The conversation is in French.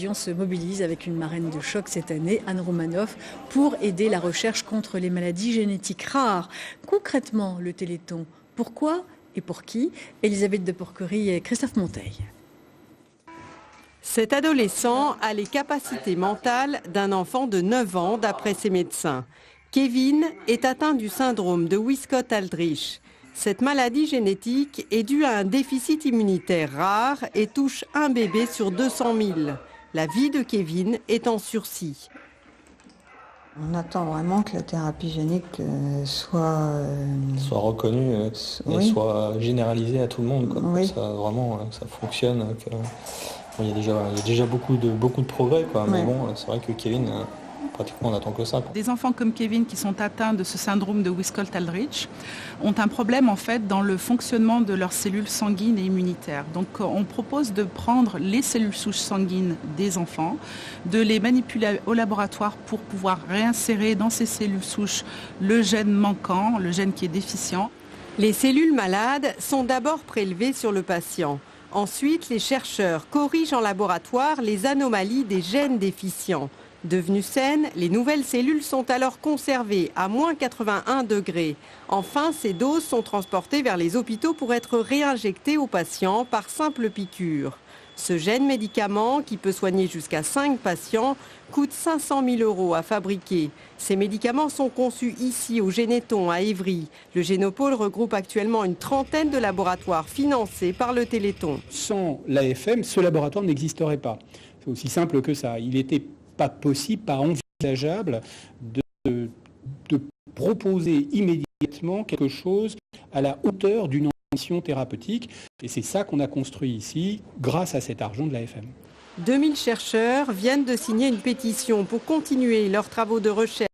Vision se mobilise avec une marraine de choc cette année, Anne Romanoff, pour aider la recherche contre les maladies génétiques rares. Concrètement, le Téléthon, pourquoi et pour qui? Elisabeth de Porquerie et Christophe Monteil. Cet adolescent a les capacités mentales d'un enfant de 9 ans d'après ses médecins. Kevin est atteint du syndrome de Wiskott-Aldrich. Cette maladie génétique est due à un déficit immunitaire rare et touche un bébé sur 200 000. La vie de Kevin est en sursis. On attend vraiment que la thérapie génique soit reconnue et soit généralisée à tout le monde. Oui. Ça, vraiment, ça fonctionne. Il y a déjà beaucoup de progrès, mais bon, c'est vrai que Kevin, pratiquement on n'attend que ça. Des enfants comme Kevin qui sont atteints de ce syndrome de Wiskott-Aldrich ont un problème en fait dans le fonctionnement de leurs cellules sanguines et immunitaires. Donc on propose de prendre les cellules souches sanguines des enfants, de les manipuler au laboratoire pour pouvoir réinsérer dans ces cellules souches le gène manquant, le gène qui est déficient. Les cellules malades sont d'abord prélevées sur le patient. Ensuite, les chercheurs corrigent en laboratoire les anomalies des gènes déficients. Devenues saines, les nouvelles cellules sont alors conservées à moins 81 degrés. Enfin, ces doses sont transportées vers les hôpitaux pour être réinjectées aux patients par simple piqûre. Ce gène médicament, qui peut soigner jusqu'à 5 patients, coûte 500 000 € à fabriquer. Ces médicaments sont conçus ici au Généthon à Évry. Le Génopôle regroupe actuellement une trentaine de laboratoires financés par le Téléthon. Sans l'AFM, ce laboratoire n'existerait pas. C'est aussi simple que ça. Il n'était pas possible, pas envisageable de proposer immédiatement quelque chose à la hauteur d'une ambition thérapeutique. Et c'est ça qu'on a construit ici grâce à cet argent de l'AFM. 2000 chercheurs viennent de signer une pétition pour continuer leurs travaux de recherche